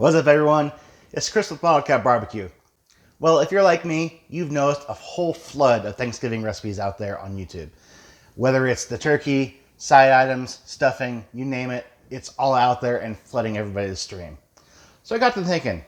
What's up, everyone? It's Chris with Bottle Cap Barbecue. Well, if you're like me, you've noticed a whole flood of Thanksgiving recipes out there on YouTube. Whether it's the turkey, side items, stuffing, you name it, it's all out there and flooding everybody's stream. So I got to thinking,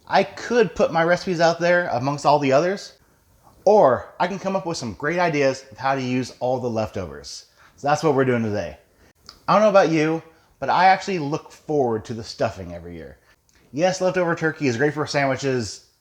I could put my recipes out there amongst all the others, or I can come up with some great ideas of how to use all the leftovers. So that's what we're doing today. I don't know about you, but I actually look forward to the stuffing every year. Yes, leftover turkey is great for sandwiches,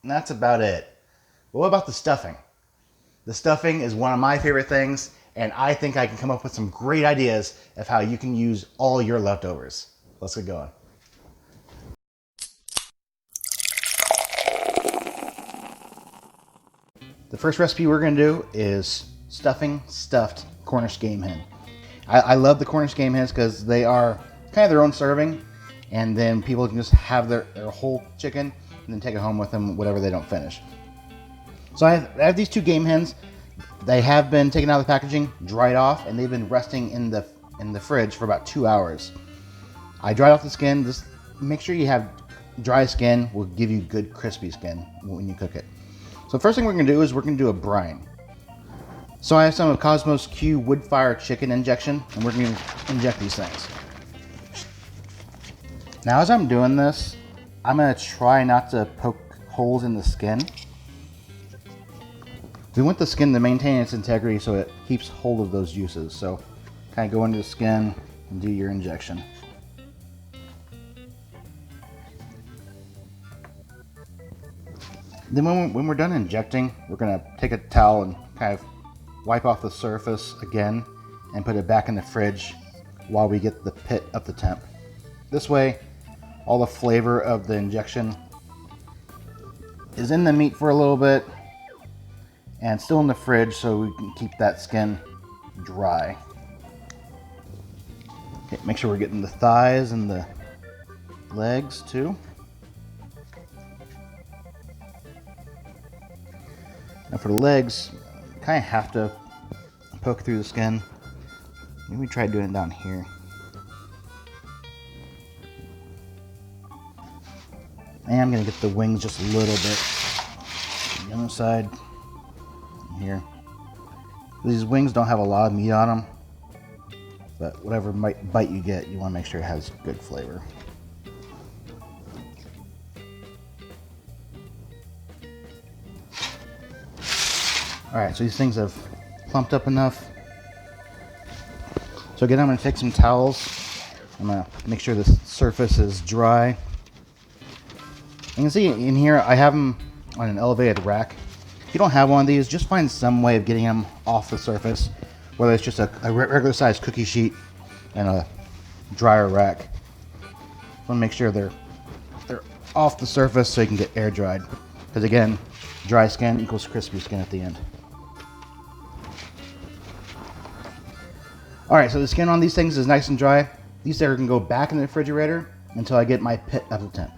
and that's about it. But what about the stuffing? The stuffing is one of my favorite things, and I think I can come up with some great ideas of how you can use all your leftovers. Let's get going. The first recipe we're going to do is stuffing stuffed Cornish Game Hen. I love the Cornish Game Hens because they are kind of their own serving, and then people can just have their whole chicken and then take it home with them, whatever they don't finish. So I have these two game hens. They have been taken out of the packaging, dried off, and they've been resting in the fridge for about 2 hours. I dried off the skin. Just make sure you have dry skin. Will give you good crispy skin when you cook it. So the first thing we're going to do is we're going to do a brine. So I have some of Cosmos Q wood fire chicken injection, and we're going to inject these things. Now as I'm doing this, I'm going to try not to poke holes in the skin. We want the skin to maintain its integrity so it keeps hold of those juices. So kind of go into the skin and do your injection. Then when we're done injecting, we're going to take a towel and kind of wipe off the surface again and put it back in the fridge while we get the pit up to temp. This way, all the flavor of the injection is in the meat for a little bit and still in the fridge so we can keep that skin dry. Okay, make sure we're getting the thighs and the legs too. Now for the legs, you kind of have to poke through the skin. Maybe try doing it down here. And I'm going to get the wings just a little bit on the other side here. These wings don't have a lot of meat on them, but whatever bite you get, you want to make sure it has good flavor. Alright, so these things have plumped up enough. So again, I'm going to take some towels. I'm going to make sure the surface is dry. You can see in here, I have them on an elevated rack. If you don't have one of these, just find some way of getting them off the surface, whether it's just a regular sized cookie sheet and a dryer rack. I want to make sure they're off the surface so you can get air dried. Because again, dry skin equals crispy skin at the end. Alright, so the skin on these things is nice and dry. These are going to go back in the refrigerator until I get my pit up to temp.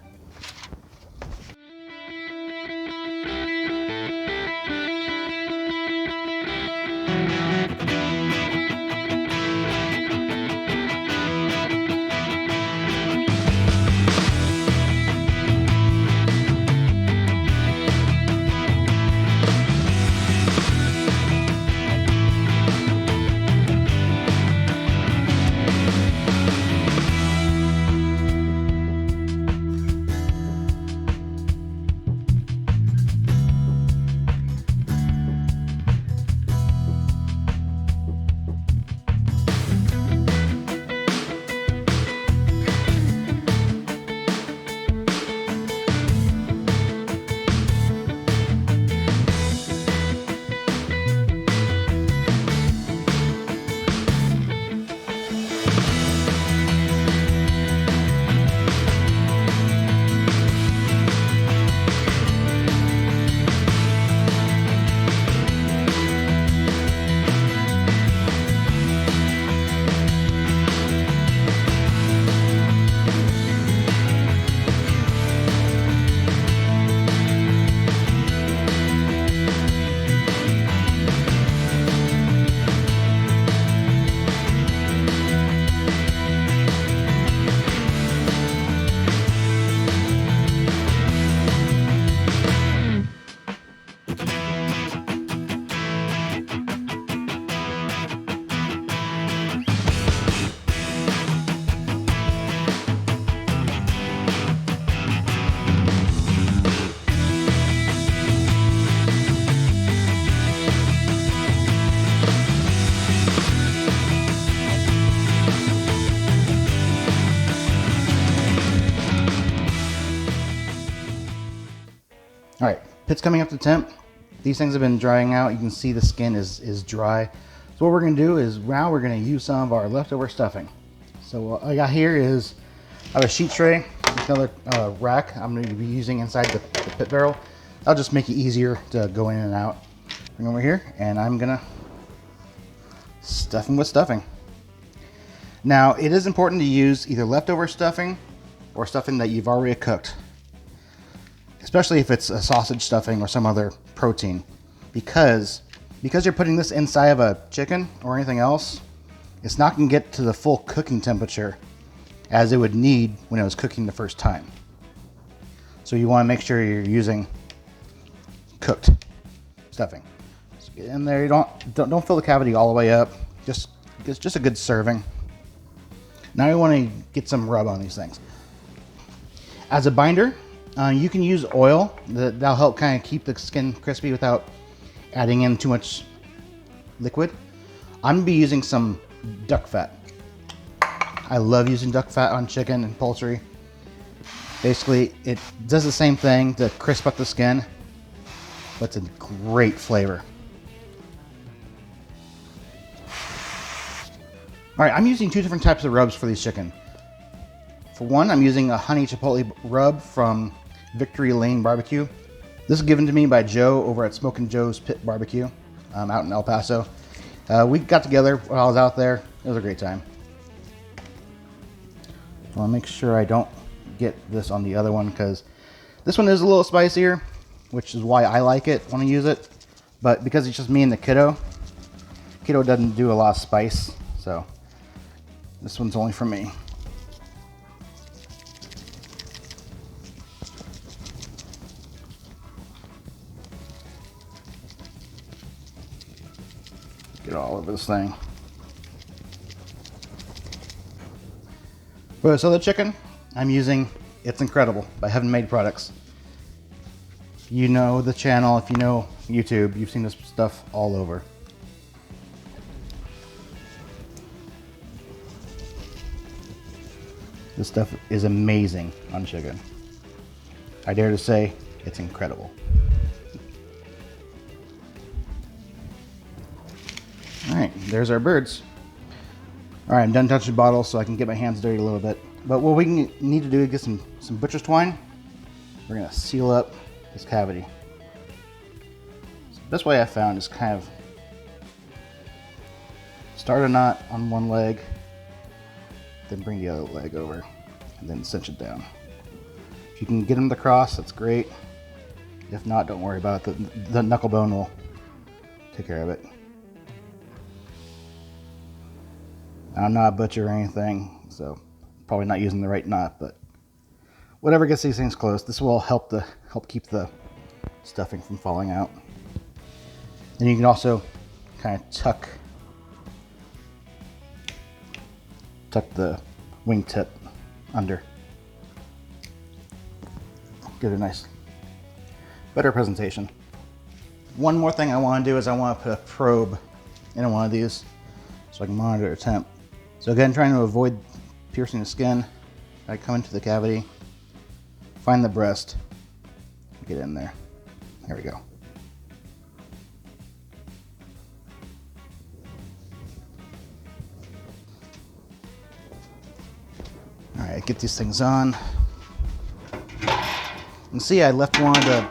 All right, pit's coming up to temp. These things have been drying out. You can see the skin is dry. So what we're gonna do is now we're gonna use some of our leftover stuffing. So what I got here is I have a sheet tray, another rack I'm going to be using inside the pit barrel. That'll just make it easier to go in and out. Bring over here, and I'm gonna stuff them with stuffing. Now, it is important to use either leftover stuffing or stuffing that you've already cooked, especially if it's a sausage stuffing or some other protein, because you're putting this inside of a chicken or anything else, it's not going to get to the full cooking temperature as it would need when it was cooking the first time. So you want to make sure you're using cooked stuffing. So get in there. You don't fill the cavity all the way up. Just a good serving. Now you want to get some rub on these things. As a binder, you can use oil. That'll help kind of keep the skin crispy without adding in too much liquid. I'm gonna be using some duck fat. I love using duck fat on chicken and poultry. Basically, it does the same thing to crisp up the skin, but it's a great flavor. All right, I'm using two different types of rubs for these chicken. For one, I'm using a honey chipotle rub from Victory Lane Barbecue. This is given to me by Joe over at Smokin Joe's Pit Barbecue out in El Paso. We got together while I was out there. It was a great time. I want to make sure I don't get this on the other one because this one is a little spicier, which is why I like it when I use it. But because it's just me and the kiddo doesn't do a lot of spice, so this one's only for me. Get all over this thing. For this other chicken, I'm using It's Incredible by Heaven Made Products. You know the channel, if you know YouTube, you've seen this stuff all over. This stuff is amazing on chicken. I dare to say it's incredible. All right, there's our birds. All right, I'm done touching the bottle so I can get my hands dirty a little bit. But what we need to do is get some butcher's twine. We're gonna seal up this cavity. So the best way I found is kind of start a knot on one leg, then bring the other leg over, and then cinch it down. If you can get them to cross, that's great. If not, don't worry about it. The knuckle bone will take care of it. I'm not a butcher or anything, so probably not using the right knot, but whatever gets these things closed, this will help keep the stuffing from falling out. And you can also kind of tuck the wingtip under. Give it a nice, better presentation. One more thing I want to do is I want to put a probe in one of these so I can monitor the temp. So again, trying to avoid piercing the skin, I come into the cavity, find the breast, get in there. There we go. All right, get these things on. You can see I left one of the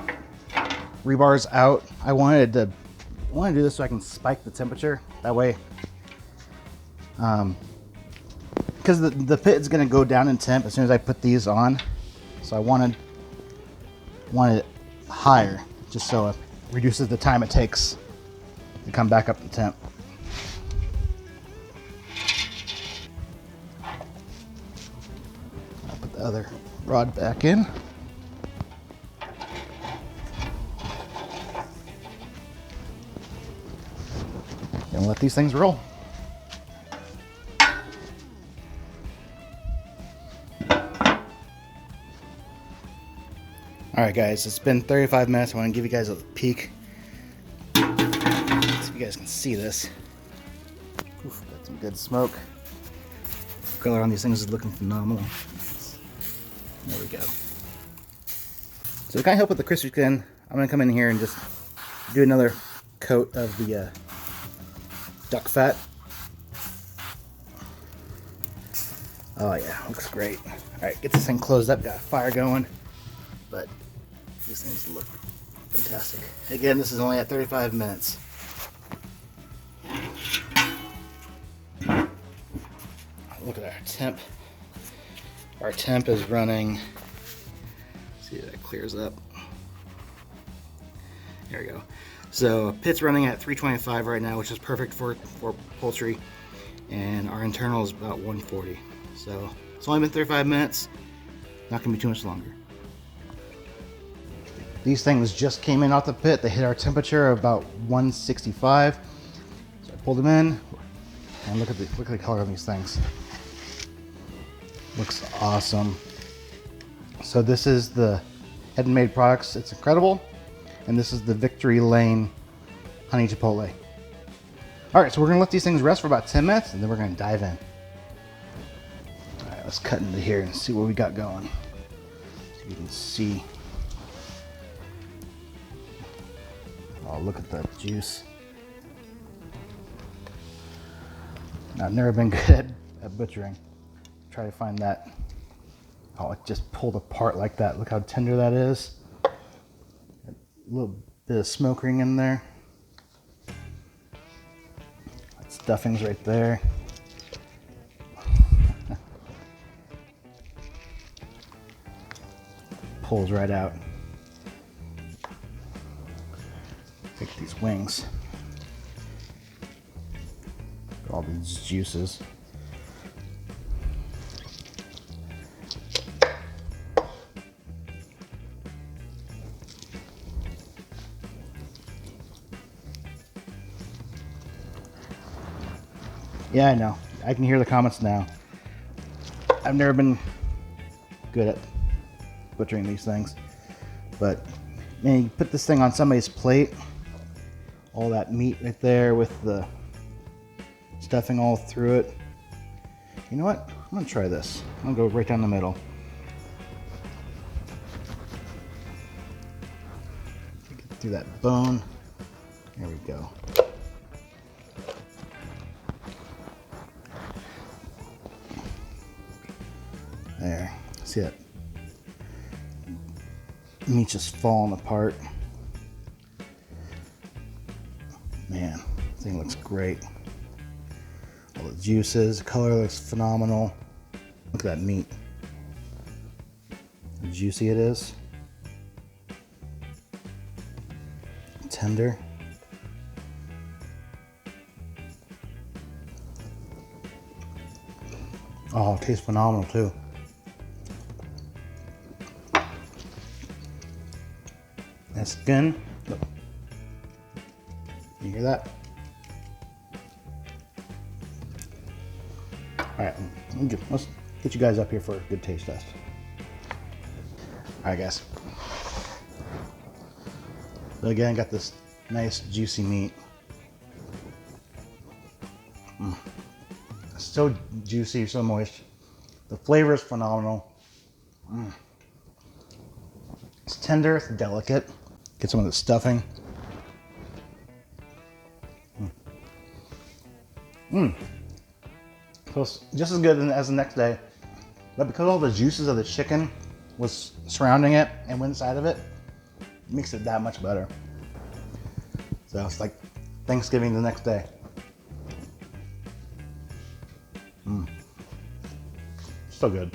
rebars out. I wanted to do this so I can spike the temperature. That way, because the pit is going to go down in temp as soon as I put these on. So I wanted it higher, just so it reduces the time it takes to come back up to temp. I'll put the other rod back in. And let these things roll. All right, guys, it's been 35 minutes. I want to give you guys a peek. See if you guys can see this. Oof, got some good smoke. Color on these things is looking phenomenal. There we go. So to kind of help with the crispy skin, I'm going to come in here and just do another coat of the duck fat. Oh yeah, looks great. Alright, get this thing closed up, got a fire going. But these things look fantastic. Again, this is only at 35 minutes. Look at our temp. Our temp is running. Let's see if that clears up. There we go. So pit's running at 325 right now, which is perfect for poultry. And our internal is about 140. So it's only been 35 minutes. Not gonna be too much longer. These things just came in off the pit. They hit our temperature of about 165. So I pulled them in, and look at the color of these things. Looks awesome. So this is the Head and Made products. It's incredible. And this is the Victory Lane Honey Chipotle. All right, so we're gonna let these things rest for about 10 minutes, and then we're gonna dive in. All right, let's cut into here and see what we got going. So you can see. Oh, look at that juice. Now, I've never been good at butchering. Try to find that. Oh, it just pulled apart like that. Look how tender that is. A little bit of smoke ring in there. That stuffing's right there. Pulls right out. Look at these wings. All these juices. Yeah, I know. I can hear the comments now. I've never been good at butchering these things. But, man, you put this thing on somebody's plate, all that meat right there with the stuffing all through it. You know what? I'm gonna try this. I'm gonna go right down the middle. Get through that bone. There we go. There. See it? Meat's just falling apart. Man, this thing looks great. All the juices, the color looks phenomenal. Look at that meat. How juicy it is. Tender. Oh, it tastes phenomenal too. That skin, look. You hear that? All right, let's get you guys up here for a good taste test. All right, guys. So again, got this nice juicy meat. So juicy, so moist. The flavor is phenomenal. It's tender, it's delicate. Get some of the stuffing. So it's just as good as the next day, but because all the juices of the chicken was surrounding it and went inside of it, it makes it that much better. So it's like Thanksgiving the next day. So good.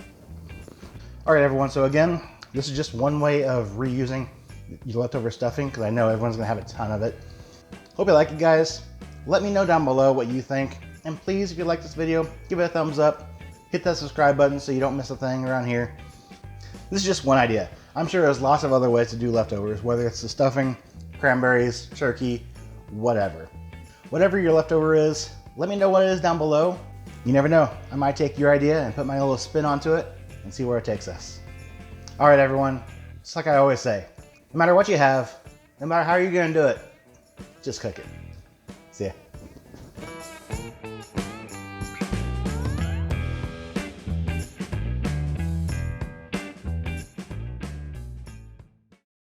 All right, everyone. So again, this is just one way of reusing your leftover stuffing, because I know everyone's gonna have a ton of it. Hope you like it, guys. Let me know down below what you think. And please, if you like this video, give it a thumbs up. Hit that subscribe button so you don't miss a thing around here. This is just one idea. I'm sure there's lots of other ways to do leftovers, whether it's the stuffing, cranberries, turkey, whatever. Whatever your leftover is, let me know what it is down below. You never know, I might take your idea and put my little spin onto it and see where it takes us. All right, everyone, just like I always say, no matter what you have, no matter how you're gonna do it, just cook it.